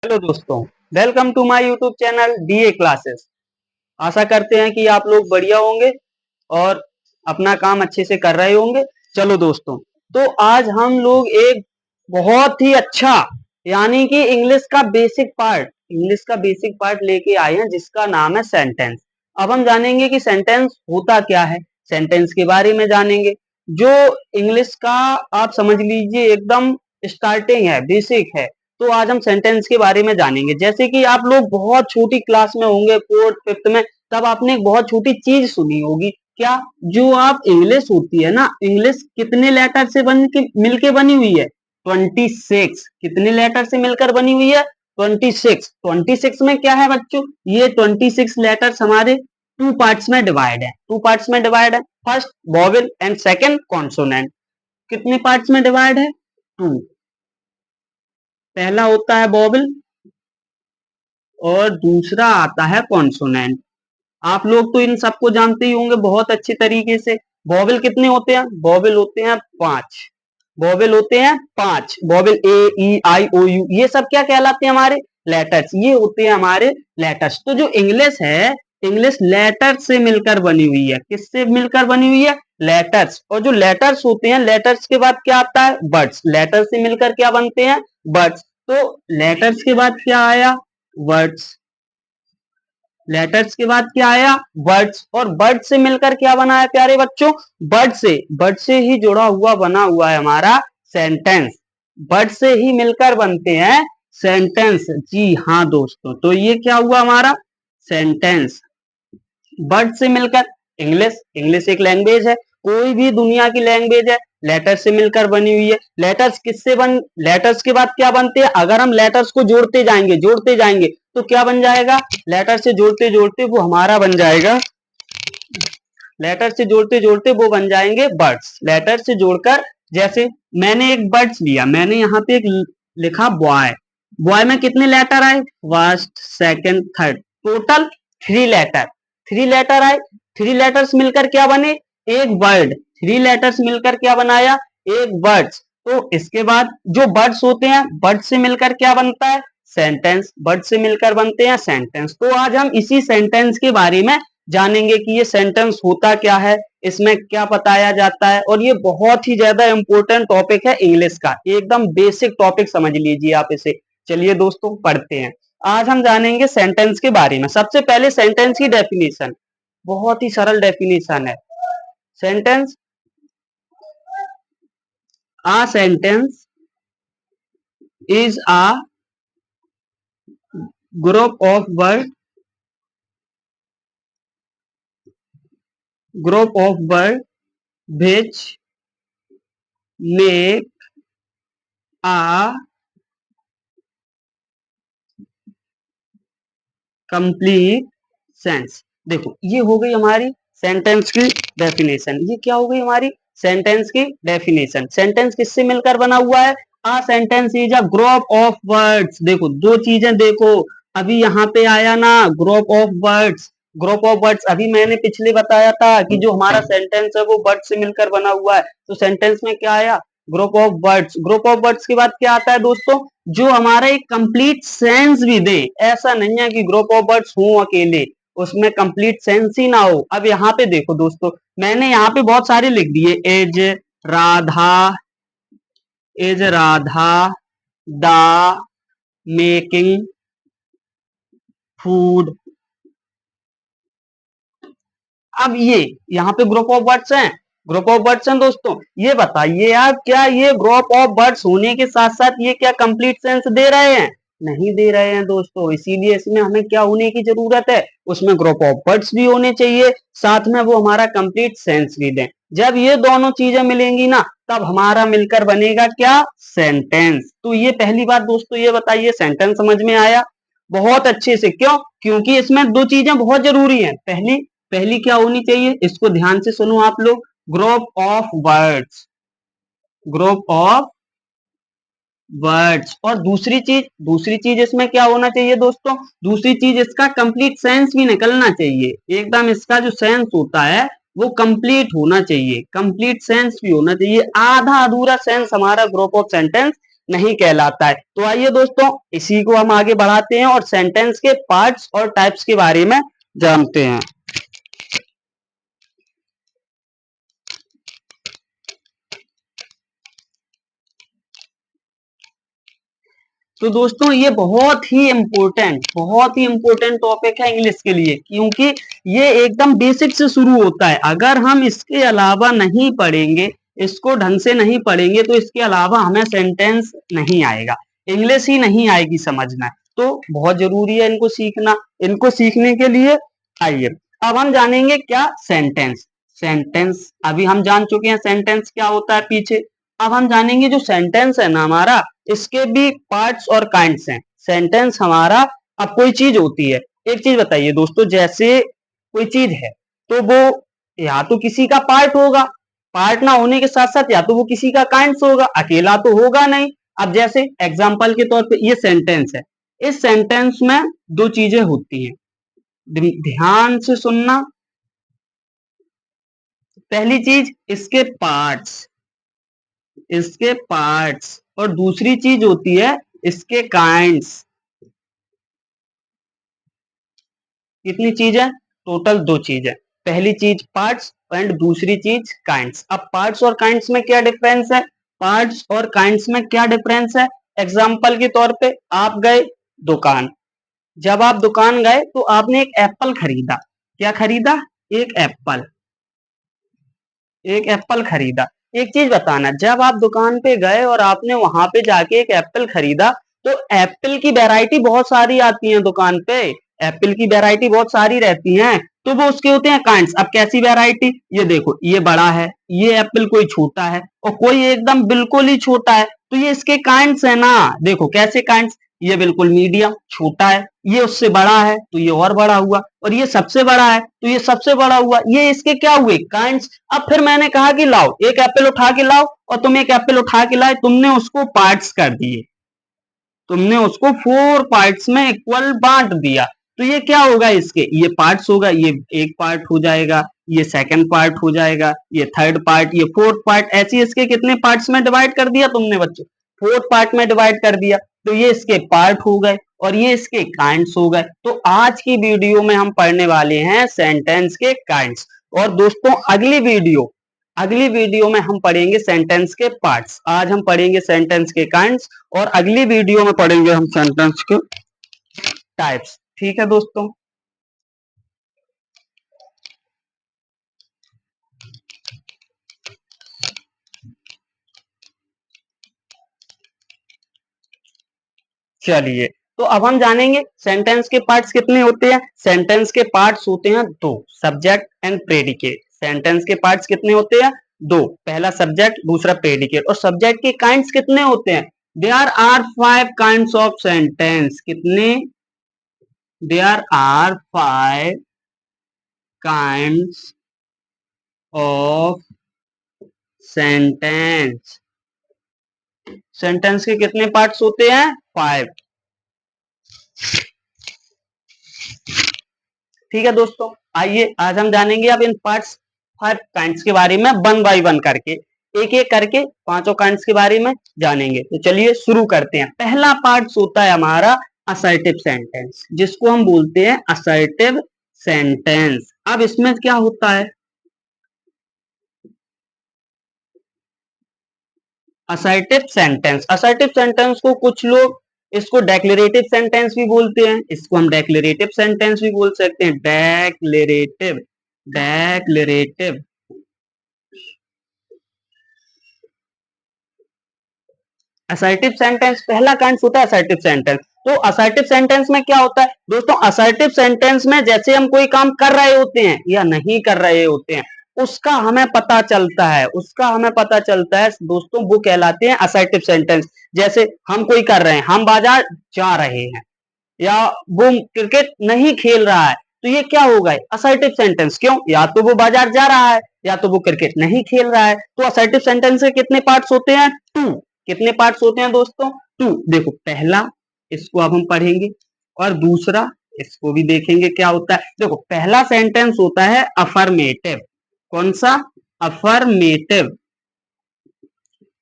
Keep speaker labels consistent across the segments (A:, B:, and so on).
A: Hello दोस्तों, welcome to my YouTube channel DA classes. आशा करते हैं कि आप लोग बढ़िया होंगे और अपना काम अच्छे से कर रहे होंगे। चलो दोस्तों, तो आज हम लोग एक बहुत ही अच्छा यानी कि इंग्लिश का बेसिक पार्ट लेके आए हैं जिसका नाम है सेंटेंस। अब हम जानेंगे कि सेंटेंस होता क्या है, सेंटेंस के बारे में जानेंगे। जो इंग्लिश का आप समझ लीजिए एकदम स्टार्टिंग है, बेसिक है। तो आज हम सेंटेंस के बारे में जानेंगे। जैसे कि आप लोग बहुत छोटी क्लास में होंगे, फोर्थ फिफ्थ में, तब आपने एक बहुत छोटी चीज सुनी होगी। क्या? जो आप इंग्लिश होती है ना, इंग्लिश कितने लेटर से मिलके बनी हुई है? 26। कितने लेटर से मिलकर बनी हुई है? 26। 26 में क्या है बच्चों? ये 26 लेटर्स हमारे टू पार्ट्स में डिवाइड है। First vowel and second consonant. कितने पार्ट्स में डिवाइड है? टू। पहला होता है वॉवेल और दूसरा आता है कॉन्सोनेंट। आप लोग तो इन सबको जानते ही होंगे बहुत अच्छे तरीके से। वॉवेल कितने होते हैं? वॉवेल होते हैं 5। वॉवेल होते हैं 5। Vowel A E I O you, ये सब क्या कहलाते हैं? हमारे लेटर्स। ये होते हैं हमारे लेटर्स। तो जो इंग्लिश है, इंग्लिश लेटर्स से मिलकर बनी हुई है। किससे मिलकर बनी हुई है? लेटर्स। और जो लेटर्स होते हैं, लेटर्स के बाद क्या आता है? वर्ड्स। लेटर्स से मिलकर क्या बनते हैं? वर्ड्स। तो लेटर्स के बाद क्या आया? वर्ड्स। लेटर्स के बाद क्या आया? वर्ड्स। और वर्ड से मिलकर क्या बना है प्यारे बच्चों? वर्ड से ही जुड़ा हुआ बना हुआ है हमारा सेंटेंस। वर्ड से ही मिलकर बनते हैं सेंटेंस। जी हाँ दोस्तों, तो ये क्या हुआ हमारा? सेंटेंस। वर्ड से मिलकर। इंग्लिश एक लैंग्वेज है, कोई भी दुनिया की लैंग्वेज है, लेटर से मिलकर बनी हुई है। लेटर्स के बाद क्या बनते हैं? अगर हम लेटर्स को जोड़ते जाएंगे तो क्या बन जाएगा? लेटर से जोड़ते जोड़ते वो हमारा बन जाएगा, लेटर से जोड़ते जोड़ते वो बन जाएंगे वर्ड्स। लेटर से जोड़कर, जैसे मैंने एक वर्ड्स लिया, मैंने यहाँ पे एक लिखा बॉय। बॉय में कितने लेटर आए? First second third, total 3 letter. 3 letter आए। 3 लेटर्स मिलकर क्या बने? एक वर्ड। 3 लेटर्स मिलकर क्या बनाया? एक वर्ड्स। तो इसके बाद जो वर्ड्स होते हैं, वर्ड से मिलकर क्या बनता है? सेंटेंस। वर्ड से मिलकर बनते हैं सेंटेंस। तो आज हम इसी सेंटेंस के बारे में जानेंगे कि ये सेंटेंस होता क्या है, इसमें क्या बताया जाता है। और ये बहुत ही ज्यादा इंपॉर्टेंट टॉपिक है इंग्लिश का, एकदम बेसिक टॉपिक समझ लीजिए आप इसे। चलिए दोस्तों, पढ़ते हैं। आज हम जानेंगे सेंटेंस के बारे में। सबसे पहले सेंटेंस की डेफिनेशन, बहुत ही सरल डेफिनेशन है। Sentence, a sentence is a group of words which make a complete sense. देखो, ये हो गई हमारी सेंटेंस की डेफिनेशन। ये क्या हो गई हमारी? सेंटेंस की डेफिनेशन। सेंटेंस किससे मिलकर बना हुआ है? A sentence is a group of words. देखो, दो चीजें देखो, अभी यहाँ पे आया ना group of words. Group of words अभी मैंने पिछले बताया था कि जो हमारा सेंटेंस है वो वर्ड से मिलकर बना हुआ है। तो सेंटेंस में क्या आया? Group of words. Group of words के बाद क्या आता है दोस्तों? जो हमारा एक कंप्लीट सेंस भी दे। ऐसा नहीं है कि ग्रुप ऑफ वर्ड्स हो अकेले, उसमें कंप्लीट सेंस ही ना हो। अब यहाँ पे देखो दोस्तों, मैंने यहाँ पे बहुत सारे लिख दिए। Radha as Radha the making food. अब ये यहाँ पे ग्रुप ऑफ वर्ड्स हैं, ग्रुप ऑफ वर्ड्स हैं दोस्तों। ये बताइए आप, क्या ये ग्रुप ऑफ वर्ड्स होने के साथ साथ ये क्या कंप्लीट सेंस दे रहे हैं? नहीं दे रहे हैं दोस्तों। इसीलिए इसमें हमें क्या होने की जरूरत है? उसमें ग्रुप ऑफ वर्ड्स भी होने चाहिए, साथ में वो हमारा कंप्लीट सेंस भी दें। जब ये दोनों चीजें मिलेंगी ना, तब हमारा मिलकर बनेगा क्या? सेंटेंस। तो ये पहली बात दोस्तों, ये बताइए सेंटेंस समझ में आया? बहुत अच्छे से। क्यों? क्योंकि इसमें दो चीजें बहुत जरूरी हैं। पहली पहली क्या होनी चाहिए? इसको ध्यान से सुनो आप लोग। Group of words, group of words. और दूसरी चीज इसमें क्या होना चाहिए दोस्तों? दूसरी चीज, इसका कंप्लीट सेंस भी निकलना चाहिए। एकदम इसका जो सेंस होता है वो कंप्लीट होना चाहिए, कंप्लीट सेंस भी होना चाहिए। आधा अधूरा सेंस हमारा ग्रुप ऑफ सेंटेंस नहीं कहलाता है। तो आइए दोस्तों इसी को हम आगे बढ़ाते हैं और सेंटेंस के पार्ट्स और टाइप्स के बारे में जानते हैं। तो दोस्तों ये बहुत ही इम्पोर्टेंट टॉपिक है इंग्लिश के लिए, क्योंकि ये एकदम बेसिक से शुरू होता है। अगर हम इसके अलावा नहीं पढ़ेंगे, इसको ढंग से नहीं पढ़ेंगे, तो इसके अलावा हमें सेंटेंस नहीं आएगा, इंग्लिश ही नहीं आएगी समझना। तो बहुत जरूरी है इनको सीखना। इनको सीखने के लिए आइए अब हम जानेंगे क्या सेंटेंस। सेंटेंस अभी हम जान चुके हैं सेंटेंस क्या होता है पीछे। अब हम जानेंगे जो सेंटेंस है ना हमारा, इसके भी पार्ट्स और काइंड्स हैं। सेंटेंस हमारा, अब कोई चीज होती है, एक चीज बताइए दोस्तों, जैसे कोई चीज है तो वो या तो किसी का पार्ट होगा, पार्ट ना होने के साथ साथ या तो वो किसी का काइंड्स होगा, अकेला तो होगा नहीं। अब जैसे एग्जांपल के तौर पे ये सेंटेंस है, इस सेंटेंस में दो चीजें होती हैं, ध्यान से सुनना। पहली चीज इसके पार्ट्स और दूसरी चीज होती है इसके काइंड्स। कितनी चीज है? टोटल दो चीज है। पहली चीज पार्ट्स एंड दूसरी चीज काइंड्स। अब पार्ट्स और काइंड्स में क्या डिफरेंस है? पार्ट्स और काइंड्स में क्या डिफरेंस है? एग्जाम्पल के तौर पे आप गए दुकान, जब आप दुकान गए तो आपने एक एप्पल खरीदा। क्या खरीदा? एक एप्पल। एक एप्पल खरीदा। एक चीज बताना, जब आप दुकान पे गए और आपने वहां पे जाके एक एप्पल खरीदा, तो एप्पल की वैरायटी बहुत सारी आती है दुकान पे, एप्पल की वैरायटी बहुत सारी रहती है, तो वो उसके होते हैं काइंड्स। अब कैसी वैरायटी? ये देखो, ये बड़ा है, ये एप्पल कोई छोटा है और कोई एकदम बिल्कुल ही छोटा है, तो ये इसके काइंड्स है ना। देखो कैसे काइंड्स, ये बिल्कुल मीडियम छोटा है, ये उससे बड़ा है तो ये और बड़ा हुआ, और ये सबसे बड़ा है तो ये सबसे बड़ा हुआ, ये इसके क्या हुए? काइंड्स। अब फिर मैंने कहा कि लाओ एक एप्पल उठा के लाओ, और तुम एक एप्पल उठा के लाए, तुमने उसको पार्ट्स कर दिए, तुमने उसको 4 पार्ट्स में इक्वल बांट दिया, तो ये क्या होगा? इसके ये पार्ट्स होगा, ये एक पार्ट हो जाएगा, ये सेकंड पार्ट हो जाएगा, ये थर्ड पार्ट, ये फोर्थ पार्ट, ऐसे इसके कितने पार्ट्स में डिवाइड कर दिया तुमने बच्चों? फोर्थ पार्ट में डिवाइड कर दिया, तो ये इसके पार्ट हो गए और ये इसके काइंड्स हो गए। तो आज की वीडियो में हम पढ़ने वाले हैं सेंटेंस के काइंड्स। और दोस्तों अगली वीडियो में हम पढ़ेंगे सेंटेंस के पार्ट्स। आज हम पढ़ेंगे सेंटेंस के काइंड्स और अगली वीडियो में पढ़ेंगे हम सेंटेंस के टाइप्स। ठीक है दोस्तों। चलिए, तो अब हम जानेंगे सेंटेंस के पार्ट्स कितने होते हैं। सेंटेंस के पार्ट्स होते हैं दो, सब्जेक्ट एंड प्रेडिकेट। सेंटेंस के पार्ट्स कितने होते हैं? दो, पहला सब्जेक्ट दूसरा प्रेडिकेट। और सब्जेक्ट के काइंड्स कितने होते हैं? There are 5 kinds of sentence. कितने? There are 5 kinds of sentence. Sentence के कितने पार्ट्स होते हैं? 5। ठीक है दोस्तों, आइए आज हम जानेंगे अब इन पार्ट्स 5 काइंड्स के बारे में वन बाय वन करके, एक एक करके पांचों काइंड्स के बारे में जानेंगे। तो चलिए शुरू करते हैं। पहला पार्ट होता है हमारा असर्टिव सेंटेंस, जिसको हम बोलते हैं असर्टिव सेंटेंस। अब इसमें क्या होता है? असर्टिव सेंटेंस को कुछ लोग इसको डेक्लेरेटिव सेंटेंस भी बोलते हैं, इसको हम डेक्लेरेटिव सेंटेंस भी बोल सकते हैं। डेक्लेरेटिव असर्टिव सेंटेंस पहला कांड होता है असर्टिव सेंटेंस। तो असर्टिव सेंटेंस में क्या होता है दोस्तों? असर्टिव सेंटेंस में जैसे हम कोई काम कर रहे होते हैं या नहीं कर रहे होते हैं, उसका हमें पता चलता है, दोस्तों, वो कहलाते हैं असर्टिव सेंटेंस। जैसे हम कोई कर रहे हैं, हम बाजार जा रहे हैं, या वो क्रिकेट नहीं खेल रहा है, तो ये क्या होगा? Assertive sentence. क्यों? या तो वो बाजार जा रहा है या तो वो क्रिकेट नहीं खेल रहा है। तो असर्टिव सेंटेंस के कितने पार्ट्स होते हैं? 2। कितने पार्ट्स होते हैं दोस्तों? 2। देखो पहला, इसको अब हम पढ़ेंगे, और दूसरा इसको भी देखेंगे क्या होता है। देखो पहला सेंटेंस होता है अफर्मेटिव। कौन सा? अफर्मेटिव।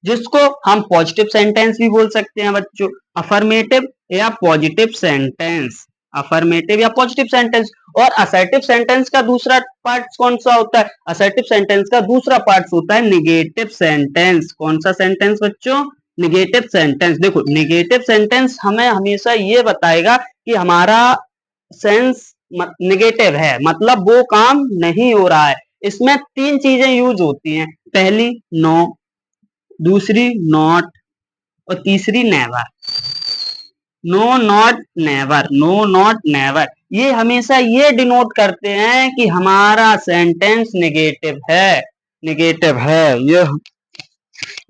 A: जिसको हम पॉजिटिव सेंटेंस भी बोल सकते हैं बच्चों, अफर्मेटिव या पॉजिटिव सेंटेंस, अफर्मेटिव या पॉजिटिव सेंटेंस। और असर्टिव सेंटेंस का दूसरा पार्ट कौन सा होता है? असर्टिव सेंटेंस का दूसरा पार्ट होता है निगेटिव सेंटेंस। कौन सा सेंटेंस बच्चों? Negative sentence. देखो निगेटिव सेंटेंस हमें हमेशा ये बताएगा कि हमारा सेंस निगेटिव है, मतलब वो काम नहीं हो रहा है। इसमें तीन चीजें यूज होती हैं, पहली नो, दूसरी नॉट और तीसरी never. No not never, no not never, ये हमेशा ये डिनोट करते हैं कि हमारा सेंटेंस निगेटिव है, निगेटिव है।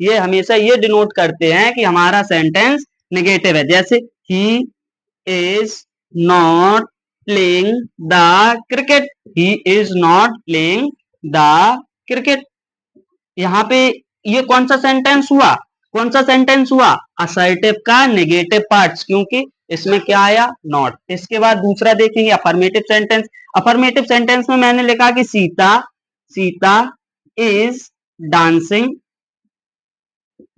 A: ये हमेशा ये डिनोट करते हैं कि हमारा सेंटेंस निगेटिव है। जैसे he is not playing the cricket, he is not playing the cricket. यहाँ पे ये कौन सा सेंटेंस हुआ? कौन सा सेंटेंस हुआ? असर्टिव का नेगेटिव पार्ट्स, क्योंकि इसमें क्या आया? नॉट। इसके बाद दूसरा देखेंगे अफर्मेटिव सेंटेंस। अफर्मेटिव सेंटेंस में मैंने लिखा कि Sita, Sita is dancing,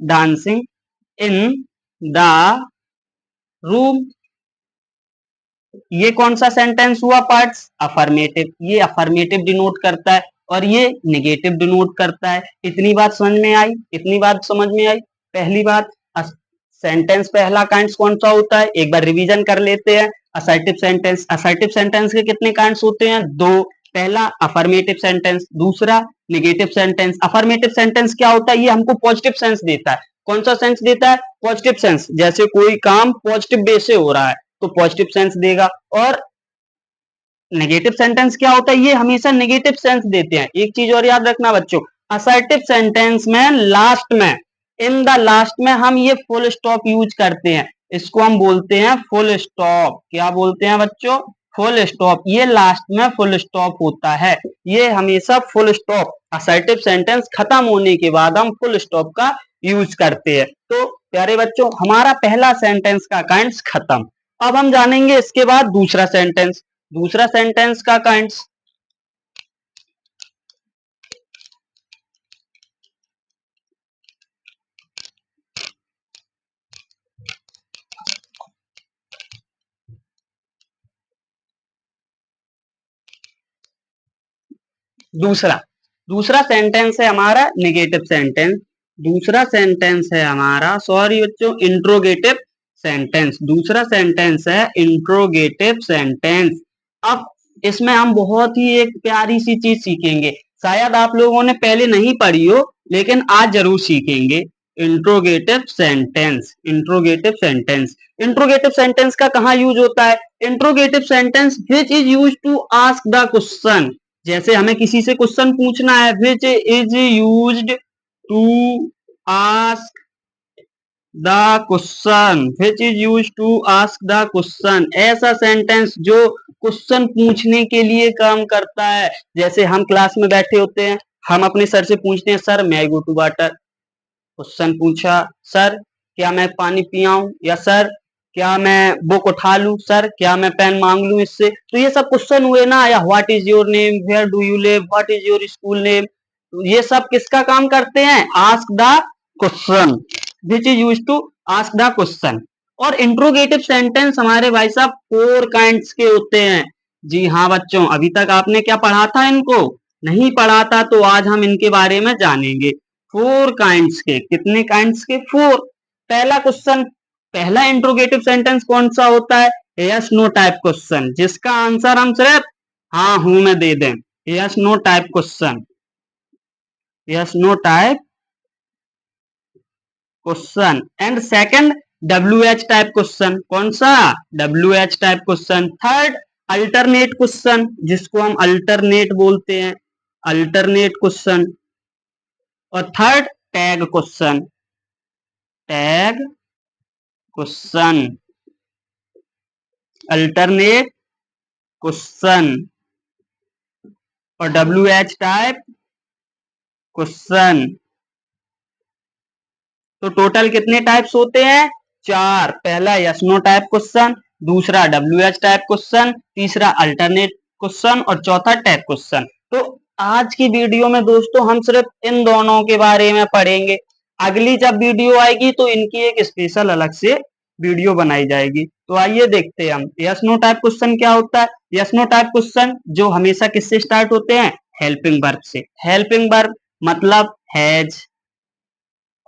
A: dancing in the room. ये कौन सा सेंटेंस हुआ? Parts affirmative. ये अफर्मेटिव डिनोट करता है और ये नेगेटिव डिनोट करता है। इतनी बात समझ में आई? इतनी बात समझ में आई? पहली बात, सेंटेंस पहला काइंड्स कौन सा होता है? एक बार रिवीजन कर लेते हैं। असर्टिव सेंटेंस, असर्टिव सेंटेंस के कितने काइंड्स होते हैं? दो। पहला अफर्मेटिव सेंटेंस, दूसरा नेगेटिव सेंटेंस। अफर्मेटिव सेंटेंस क्या होता है? ये हमको पॉजिटिव सेंस देता है। कौन सा सेंस देता है? Positive sense. जैसे कोई काम पॉजिटिव वे से हो रहा है तो पॉजिटिव सेंस देगा। और नेगेटिव सेंटेंस क्या होता है? ये हमेशा नेगेटिव सेंस देते हैं। एक चीज और याद रखना बच्चों, असर्टिव सेंटेंस में लास्ट में, इन द लास्ट में हम ये फुल स्टॉप यूज करते हैं। इसको हम बोलते हैं फुल स्टॉप। क्या बोलते हैं बच्चों? Full stop. ये लास्ट में फुल स्टॉप होता है। ये हमेशा फुल स्टॉप, असर्टिव सेंटेंस खत्म होने के बाद हम फुल स्टॉप का यूज करते हैं। तो प्यारे बच्चों, हमारा पहला सेंटेंस का काइंड्स खत्म। अब हम जानेंगे इसके बाद दूसरा सेंटेंस। दूसरा सेंटेंस का काइंड्स, दूसरा दूसरा सेंटेंस है हमारा नेगेटिव सेंटेंस। दूसरा सेंटेंस है हमारा, सॉरी बच्चों, इंट्रोगेटिव सेंटेंस। दूसरा सेंटेंस है इंट्रोगेटिव सेंटेंस। अब इसमें हम बहुत ही एक प्यारी सी चीज सीखेंगे, शायद आप लोगों ने पहले नहीं पढ़ी हो लेकिन आज जरूर सीखेंगे। Interrogative sentence, interrogative sentence. Interrogative sentence का कहाँ यूज होता है? Interrogative sentence which is use to ask the question. जैसे हमें किसी से क्वेश्चन पूछना है, which is used to ask the question, which is used to ask the question. ऐसा सेंटेंस जो क्वेश्चन पूछने के लिए काम करता है। जैसे हम क्लास में बैठे होते हैं, हम अपने सर से पूछते हैं, sir may I go to water। Question पूछा, सर क्या मैं पानी पियाऊं, या सर क्या मैं बुक उठा लूं, सर क्या मैं पेन मांग लूं इससे। तो ये सब क्वेश्चन हुए ना। या what is your name, where do you live, what is your school name. ये सब किसका काम करते हैं? Ask the question, which is use to ask the question. और इंट्रोगेटिव सेंटेंस हमारे भाई साहब 4 काइंड्स के होते हैं। जी हाँ बच्चों, अभी तक आपने क्या पढ़ा था? इनको नहीं पढ़ा था तो आज हम इनके बारे में जानेंगे। 4 काइंड्स के। कितने काइंड्स के? 4। पहला क्वेश्चन, पहला इंट्रोगेटिव सेंटेंस कौन सा होता है? यस नो टाइप क्वेश्चन, जिसका आंसर हम सिर्फ हाँ हूं में दे दें। Yes no type question, yes no type question. And second, W H type question. कौन सा? W H type question. Third, alternate question, जिसको हम अल्टरनेट बोलते हैं, अल्टरनेट क्वेश्चन। और third, tag question, tag question, alternate question और W H type question. तो total कितने टाइप्स होते हैं? 4। पहला यस नो टाइप क्वेश्चन, दूसरा डब्ल्यू एच टाइप क्वेश्चन, तीसरा अल्टरनेट क्वेश्चन और चौथा टैग क्वेश्चन। तो आज की वीडियो में दोस्तों हम सिर्फ इन दोनों के बारे में पढ़ेंगे। अगली जब वीडियो आएगी तो इनकी एक स्पेशल अलग से वीडियो बनाई जाएगी। तो आइए देखते हैं हम यस नो टाइप क्वेश्चन क्या होता है। यस नो टाइप क्वेश्चन जो हमेशा किससे स्टार्ट होते हैं, हेल्पिंग वर्ब से। हेल्पिंग वर्ब मतलब has,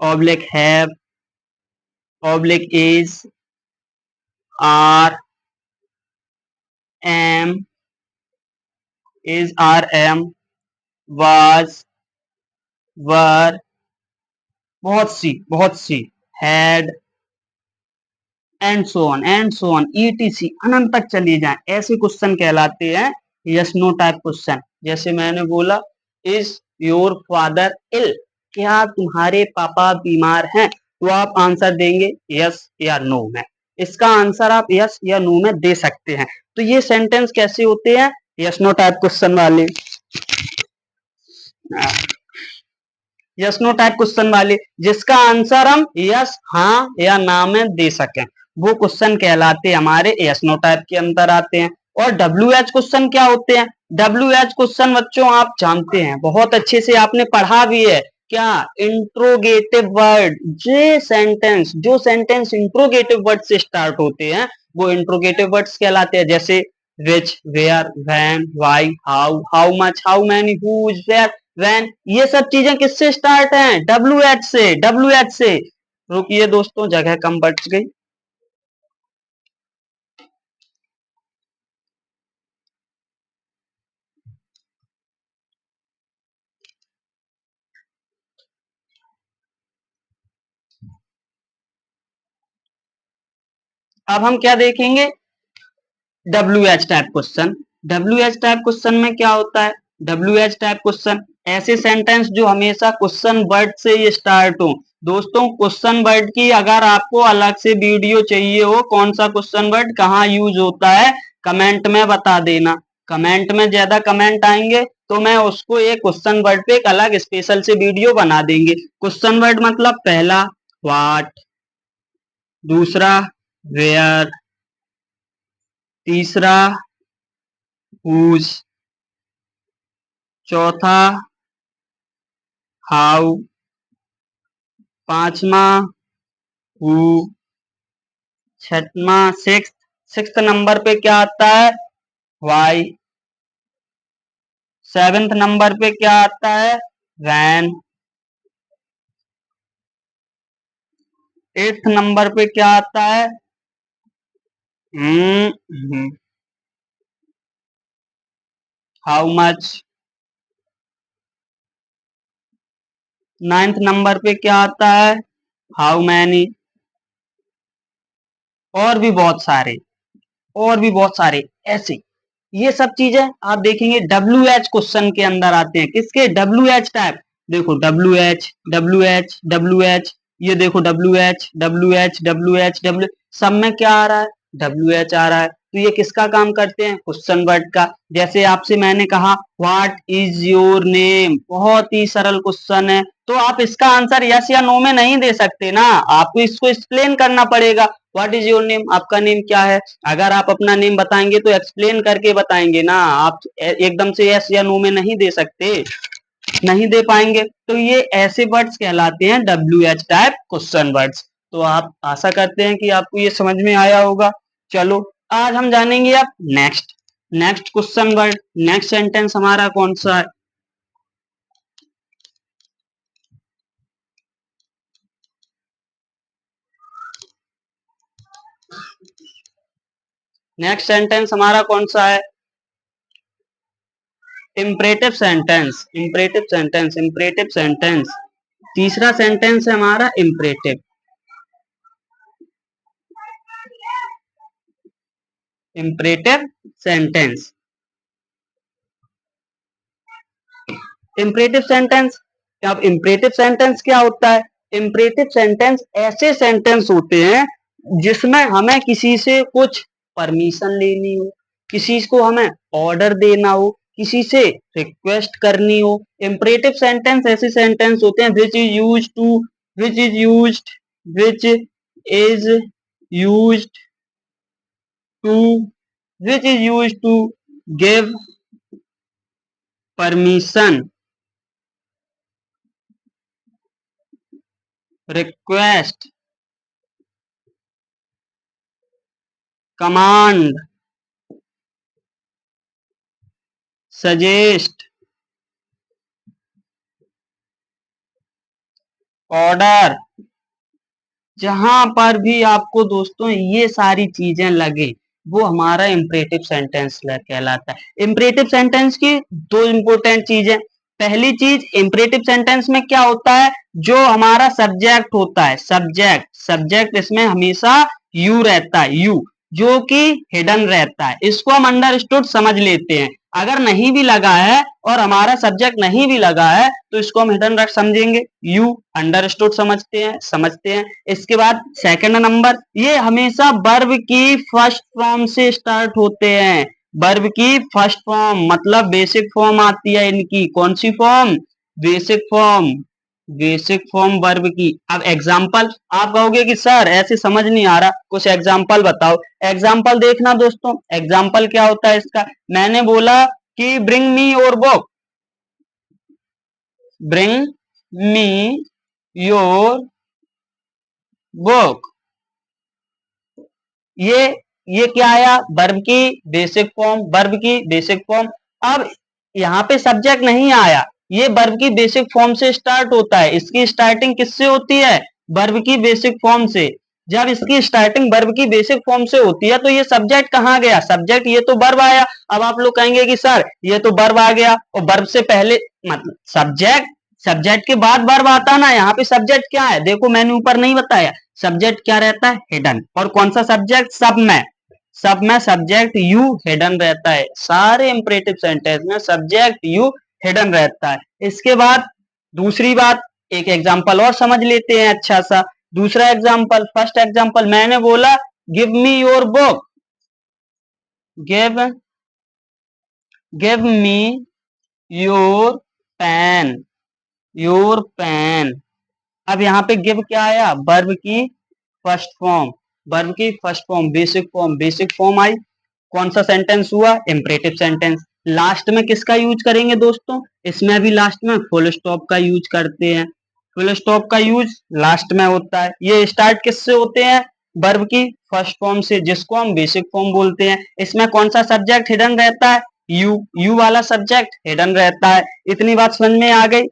A: oblique have, oblique is, are, am, is are am, was, were, बहुत सी, had, and so on etc अनंत तक चली जाए, ऐसे क्वेश्चन कहलाते हैं यस नो टाइप क्वेश्चन। जैसे मैंने बोला, इज योर फादर इल, क्या तुम्हारे पापा बीमार हैं, तो आप आंसर देंगे यस या नो में। इसका आंसर आप यस या नो में दे सकते हैं। तो ये सेंटेंस कैसे होते हैं, यस नो टाइप क्वेश्चन वाले, यस नो टाइप क्वेश्चन वाले, जिसका आंसर हम यस हाँ या ना में दे सकें, वो क्वेश्चन कहलाते हमारे यस नो टाइप के अंदर आते हैं। और डब्ल्यू एच क्वेश्चन क्या होते हैं, डब्ल्यू एच क्वेश्चन बच्चों आप जानते हैं, बहुत अच्छे से आपने पढ़ा भी है, क्या इंट्रोगेटिव वर्ड, जो सेंटेंस इंट्रोगेटिव वर्ड से स्टार्ट होते हैं वो इंट्रोगेटिव वर्ड्स कहलाते हैं। जैसे which, where, when, why, how much, how many, who, where, when, ये सब चीजें किससे स्टार्ट हैं, डब्ल्यू एच से, डब्ल्यू एच से। रुकिए दोस्तों, जगह कम बच गई। अब हम क्या देखेंगे, W H type question. W H type question में क्या होता है, डब्ल्यू एच टाइप क्वेश्चन ऐसे सेंटेंस जो हमेशा क्वेश्चन वर्ड से ये स्टार्ट हो। दोस्तों क्वेश्चन वर्ड की अगर आपको अलग से वीडियो चाहिए हो, कौन सा क्वेश्चन वर्ड कहाँ यूज होता है, कमेंट में बता देना। कमेंट में ज्यादा कमेंट आएंगे तो मैं उसको एक क्वेश्चन वर्ड पे एक अलग स्पेशल से वीडियो बना देंगे। क्वेश्चन वर्ड मतलब पहला व्हाट, दूसरा वेयर, तीसरा हुज, चौथा हाउ, पांचवा हु, छठवा सिक्स नंबर पे क्या आता है, वाई, सेवेंथ नंबर पे क्या आता है, वैन, एट्थ नंबर पे क्या आता है, हाउ मच, नाइन्थ नंबर पे क्या आता है, हाउ मैनी, और भी बहुत सारे, और भी बहुत सारे ऐसे। ये सब चीजें आप देखेंगे डब्ल्यू एच क्वेश्चन के अंदर आते हैं, किसके, डब्ल्यू एच टाइप। देखो W H, W H, W H, ये देखो W H, W H, W H, W, सब में क्या आ रहा है, डब्ल्यू एच आ रहा है। तो ये किसका काम करते हैं, क्वेश्चन वर्ड का। जैसे आपसे मैंने कहा व्हाट इज योर नेम, बहुत ही सरल क्वेश्चन है, तो आप इसका आंसर यस या नो में नहीं दे सकते ना, आपको इसको एक्सप्लेन करना पड़ेगा। व्हाट इज योर नेम, आपका नेम क्या है। अगर आप अपना नेम बताएंगे तो एक्सप्लेन करके बताएंगे ना, आप एकदम से यस या नो में नहीं दे सकते, नहीं दे पाएंगे। तो ये ऐसे वर्ड्स कहलाते हैं W H type question words. तो आप आशा करते हैं कि आपको ये समझ में आया होगा। चलो आज हम जानेंगे अब next, next question word, next sentence हमारा कौन सा है। नेक्स्ट सेंटेंस हमारा कौन सा है, imperative sentence, imperative sentence, imperative sentence. तीसरा सेंटेंस है हमारा imperative, imperative sentence. Imperative sentence, अब इंपरेटिव सेंटेंस क्या होता है, इंपरेटिव सेंटेंस ऐसे सेंटेंस होते हैं जिसमें हमें किसी से कुछ परमिशन लेनी हो, किसी को हमें ऑर्डर देना हो, किसी से रिक्वेस्ट करनी हो। इंपरेटिव सेंटेंस ऐसे सेंटेंस होते हैं which is used to, which is used, which is used to, which is used to give permission request, command, suggest, order. जहां पर भी आपको दोस्तों ये सारी चीजें लगे वो हमारा इंपरेटिव सेंटेंस कहलाता है। इंपरेटिव सेंटेंस की दो इंपॉर्टेंट चीजें, पहली चीज इंपरेटिव सेंटेंस में क्या होता है, जो हमारा सब्जेक्ट होता है, सब्जेक्ट, सब्जेक्ट इसमें हमेशा यू रहता है, यू, जो कि हिडन रहता है। इसको हम अंडरस्टूड समझ लेते हैं। अगर नहीं भी लगा है और हमारा सब्जेक्ट नहीं भी लगा है तो इसको हम हिडन रख समझेंगे, यू अंडरस्टूड समझते हैं। इसके बाद सेकंड नंबर, ये हमेशा वर्ब की फर्स्ट फॉर्म से स्टार्ट होते हैं। वर्ब की फर्स्ट फॉर्म मतलब बेसिक फॉर्म आती है इनकी, कौन सी form, basic form, basic form verb की। अब एग्जाम्पल, आप कहोगे कि सर ऐसे समझ नहीं आ रहा, कुछ एग्जाम्पल बताओ। एग्जाम्पल देखना दोस्तों, एग्जाम्पल क्या होता है इसका, मैंने बोला कि bring me your book, bring me your book, ये ये क्या आया, वर्ब की बेसिक फॉर्म, वर्ब की बेसिक फॉर्म। अब यहाँ पे सब्जेक्ट नहीं आया, ये वर्ब की बेसिक फॉर्म से स्टार्ट होता है। इसकी स्टार्टिंग किससे होती है, वर्ब की बेसिक फॉर्म से। जब इसकी स्टार्टिंग वर्ब की बेसिक फॉर्म से होती है तो ये सब्जेक्ट कहाँ गया, सब्जेक्ट, ये तो वर्ब आया। अब आप लोग कहेंगे कि सर ये तो वर्ब आ गया और वर्ब से पहले मतलब सब्जेक्ट, सब्जेक्ट के बाद वर्ब आता ना, यहाँ पे सब्जेक्ट क्या है, देखो मैंने ऊपर नहीं बताया, सब्जेक्ट क्या रहता है, हिडन। और कौन सा सब्जेक्ट, सब में, सब में सब्जेक्ट यू हिडन रहता है। सारे इंपरेटिव सेंटेंस में सब्जेक्ट यू हिडन रहता है। इसके बाद दूसरी बात, एक एग्जांपल और समझ लेते हैं अच्छा सा। दूसरा एग्जांपल, फर्स्ट एग्जांपल मैंने बोला give me your book, give give me your pen, your pen. अब यहाँ पे गिव क्या आया, वर्ब की फर्स्ट फॉर्म, वर्ब की first form, basic form, basic form आई। कौन सा सेंटेंस हुआ, इंपरेटिव सेंटेंस। लास्ट में किसका यूज करेंगे दोस्तों, इसमें भी लास्ट में फुल स्टॉप का यूज करते हैं। फुल स्टॉप का यूज लास्ट में होता है। ये स्टार्ट किससे होते हैं, वर्ब की फर्स्ट फॉर्म से, जिसको हम बेसिक फॉर्म बोलते हैं। इसमें कौन सा सब्जेक्ट हिडन रहता है, यू, यू वाला सब्जेक्ट हिडन रहता है। इतनी बात समझ में आ गई,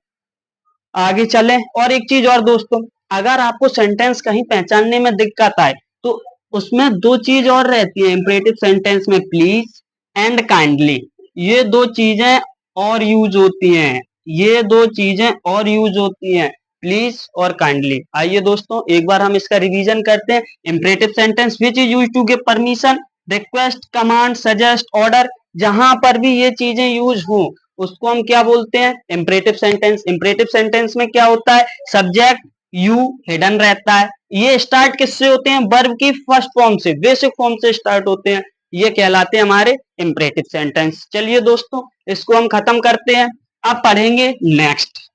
A: आगे चले। और एक चीज और दोस्तों, अगर आपको सेंटेंस कहीं पहचानने में दिक्कत आए तो उसमें दो चीज और रहती है इंपरेटिव सेंटेंस में, प्लीज एंड काइंडली, ये दो चीजें और यूज होती हैं, ये दो चीजें और यूज होती हैं, प्लीज और काइंडली। आइए दोस्तों एक बार हम इसका रिवीजन करते हैं। Imperative sentence which is use to give permission, request, command, suggest, order, जहां पर भी ये चीजें यूज हो उसको हम क्या बोलते हैं, इंपरेटिव सेंटेंस। इंपरेटिव सेंटेंस में क्या होता है, सब्जेक्ट यू हिडन रहता है। ये स्टार्ट किससे होते हैं, वर्ब की फर्स्ट फॉर्म से, बेसिक फॉर्म से स्टार्ट होते हैं। ये कहलाते हैं हमारे इंपरेटिव सेंटेंस। चलिए दोस्तों इसको हम खत्म करते हैं, अब पढ़ेंगे नेक्स्ट।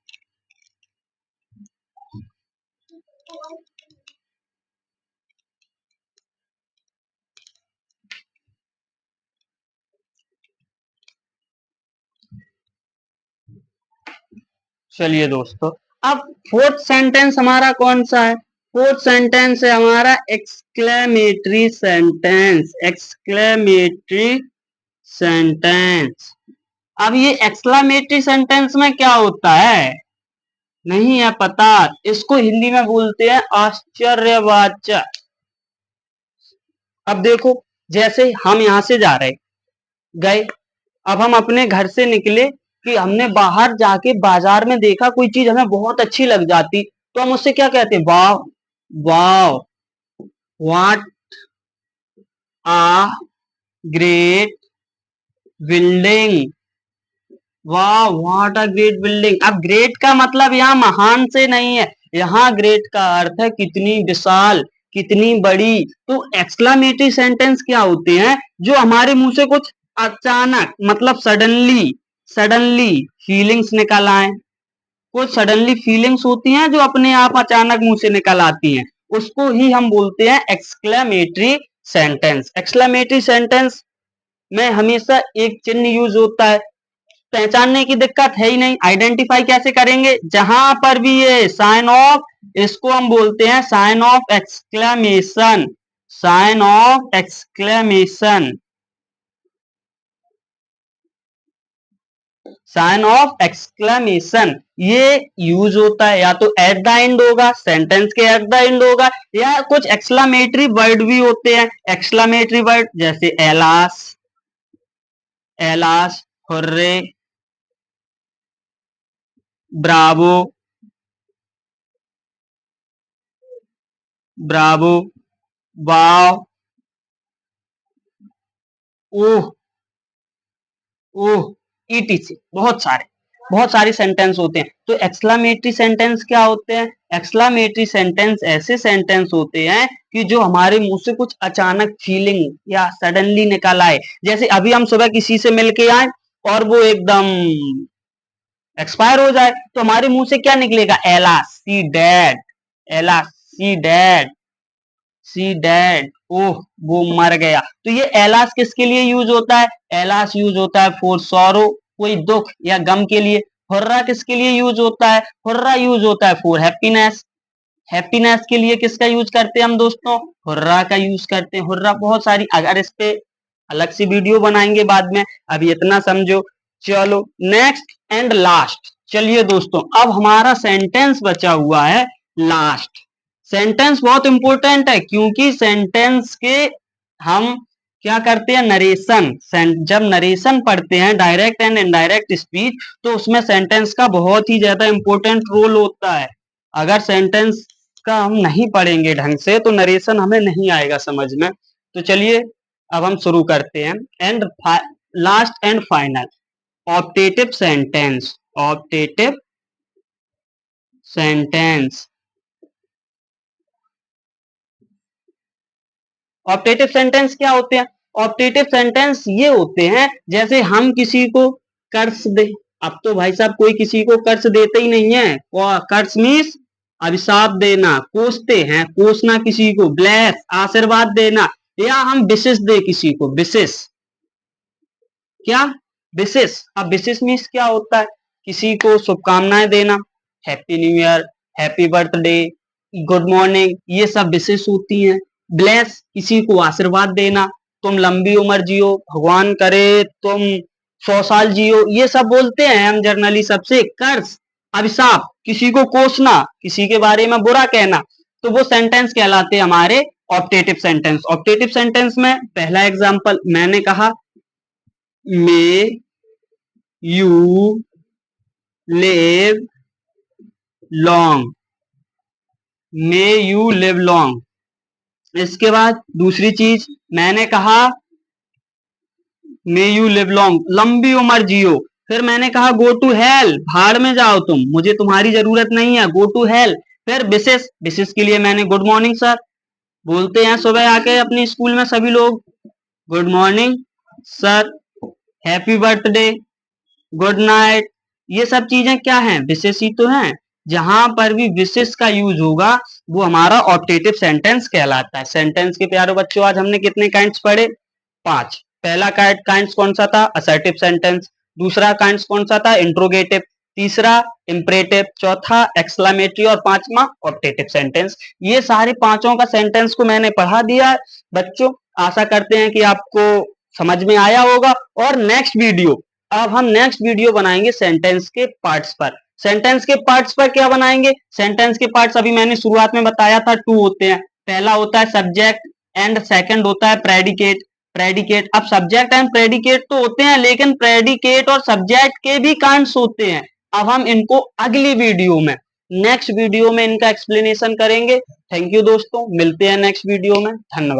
A: चलिए दोस्तों, अब फोर्थ सेंटेंस हमारा कौन सा है, फोर्थ सेंटेंस है हमारा एक्सक्लेमेटरी सेंटेंस, एक्सक्लेमेटरी सेंटेंस। अब ये एक्सक्लेमेटरी सेंटेंस में क्या होता है, नहीं है पता, इसको हिंदी में बोलते हैं आश्चर्यवाचक। अब देखो, जैसे हम यहां से जा रहे गए, अब हम अपने घर से निकले कि हमने बाहर जाके बाजार में देखा कोई चीज हमें बहुत अच्छी लग जाती, तो हम उससे क्या कहते हैं, वाह, वाह, व्हाट आ ग्रेट बिल्डिंग, वाह व्हाट अ ग्रेट बिल्डिंग। अब ग्रेट का मतलब यहाँ महान से नहीं है, यहाँ ग्रेट का अर्थ है कितनी विशाल, कितनी बड़ी। तो एक्सक्लामेटरी सेंटेंस क्या होते हैं, जो हमारे मुंह से कुछ अचानक मतलब सडनली, सडनली फीलिंग्स निकल आए, कुछ सडनली फीलिंग्स होती हैं जो अपने आप अचानक मुंह से निकल आती हैं, उसको ही हम बोलते हैं एक्सक्लेमेटरी सेंटेंस। एक्सक्लेमेटरी सेंटेंस में हमेशा एक चिन्ह यूज होता है, पहचानने की दिक्कत है ही नहीं। आइडेंटिफाई कैसे करेंगे, जहां पर भी ये साइन ऑफ, इसको हम बोलते हैं sign of exclamation, sign of exclamation, sign of exclamation ये यूज होता है, या तो एट द एंड होगा, सेंटेंस के एट द एंड होगा, या कुछ एक्सक्लेमेटरी वर्ड भी होते हैं। एक्सक्लेमेटरी वर्ड जैसे alas, alas, hurray, bravo, bravo, wow, oh, oh, etc, बहुत सारे सेंटेंस होते हैं। तो एक्सक्लेमेटरी सेंटेंस क्या होते हैं, एक्सक्लेमेटरी सेंटेंस ऐसे सेंटेंस होते हैं कि जो हमारे मुंह से कुछ अचानक फीलिंग या सडनली निकल आए। जैसे अभी हम सुबह किसी से मिलके आए और वो एकदम एक्सपायर हो जाए, तो हमारे मुंह से क्या निकलेगा, एलास, सी डेड, एलास, सी डेड, सी डेड, ओह वो मर गया। तो ये एलास किसके लिए यूज होता है, एलास यूज होता है फॉर सॉरो, कोई दुख या गम के लिए। हुर्रा किसके लिए यूज होता है, हुर्रा यूज होता है फॉर हैप्पीनेस, हैप्पीनेस के लिए किसका यूज करते हैं हम दोस्तों, हुर्रा का यूज करते हैं। हुर्रा बहुत सारी, अगर इस पे अलग से वीडियो बनाएंगे बाद में, अभी इतना समझो। चलो नेक्स्ट एंड लास्ट, चलिए दोस्तों अब हमारा सेंटेंस बचा हुआ है लास्ट। सेंटेंस बहुत इंपॉर्टेंट है, क्योंकि सेंटेंस के हम क्या करते हैं, नरेशन, जब नरेशन पढ़ते हैं डायरेक्ट एंड इनडायरेक्ट स्पीच, तो उसमें सेंटेंस का बहुत ही ज्यादा इंपॉर्टेंट रोल होता है। अगर सेंटेंस का हम नहीं पढ़ेंगे ढंग से तो नरेशन हमें नहीं आएगा समझ में। तो चलिए अब हम शुरू करते हैं। And last and final, optative sentence, optative sentence, optative sentence क्या होते हैं, ऑप्टेटिव सेंटेंस ये होते हैं जैसे हम किसी को कर्ज दे, अब तो भाई साहब कोई किसी को कर्ज देते ही नहीं है, कर्ज मीन्स अभिशाप देना, कोसते हैं, कोसना किसी को, ब्लेस आशीर्वाद देना, या हम विशेष दे किसी को, विशेष, क्या, विशेष। अब विशेष मीन्स क्या होता है, किसी को शुभकामनाएं देना, happy new year, happy birthday, good morning, ये सब विशेष होती हैं। ब्लेस किसी को आशीर्वाद देना, तुम लंबी उम्र जियो, भगवान करे तुम 100 साल जियो, ये सब बोलते हैं हम जनरली सबसे। कर्ज, अभिशाप, किसी को कोसना, किसी के बारे में बुरा कहना, तो वो सेंटेंस कहलाते हैं हमारे ऑप्टेटिव सेंटेंस। ऑप्टेटिव सेंटेंस में पहला एग्जांपल मैंने कहा, may you live long, may you live long. इसके बाद दूसरी चीज मैंने कहा, मे यू लिव लॉन्ग, लंबी उम्र जियो। फिर मैंने कहा गो टू हेल, भाड़ में जाओ तुम, मुझे तुम्हारी जरूरत नहीं है, गो टू हेल। फिर विशेष, विशेष के लिए मैंने गुड मॉर्निंग सर, बोलते हैं सुबह आके अपने स्कूल में सभी लोग, good morning sir, happy birthday, good night, ये सब चीजें क्या हैं, विशेष ही तो हैं। जहां पर भी विशेष का यूज होगा वो हमारा ऑप्टेटिव सेंटेंस कहलाता है। सेंटेंस के प्यारे बच्चों आज हमने कितने काइंड्स पढ़े, 5। पहला काइंड्स कौन सा था, असर्टिव सेंटेंस, दूसरा काइंड्स कौन सा था, इंट्रोगेटिव, तीसरा इंपरेटिव, चौथा एक्सक्लेमेटरी, और पांचवा ऑप्टेटिव सेंटेंस। ये सारे पांचों का सेंटेंस को मैंने पढ़ा दिया बच्चों, आशा करते हैं कि आपको समझ में आया होगा। और नेक्स्ट वीडियो, अब हम नेक्स्ट वीडियो बनाएंगे सेंटेंस के पार्ट्स पर। सेंटेंस के पार्ट्स पर क्या बनाएंगे, सेंटेंस के पार्ट्स अभी मैंने शुरुआत में बताया था 2 होते हैं। पहला होता है सब्जेक्ट एंड सेकंड होता है प्रेडिकेट, प्रेडिकेट। अब सब्जेक्ट एंड प्रेडिकेट तो होते हैं, लेकिन प्रेडिकेट और सब्जेक्ट के भी कांड्स होते हैं। अब हम इनको अगली वीडियो में, नेक्स्ट वीडियो में इनका एक्सप्लेनेशन करेंगे। थैंक यू दोस्तों, मिलते हैं नेक्स्ट वीडियो में, धन्यवाद।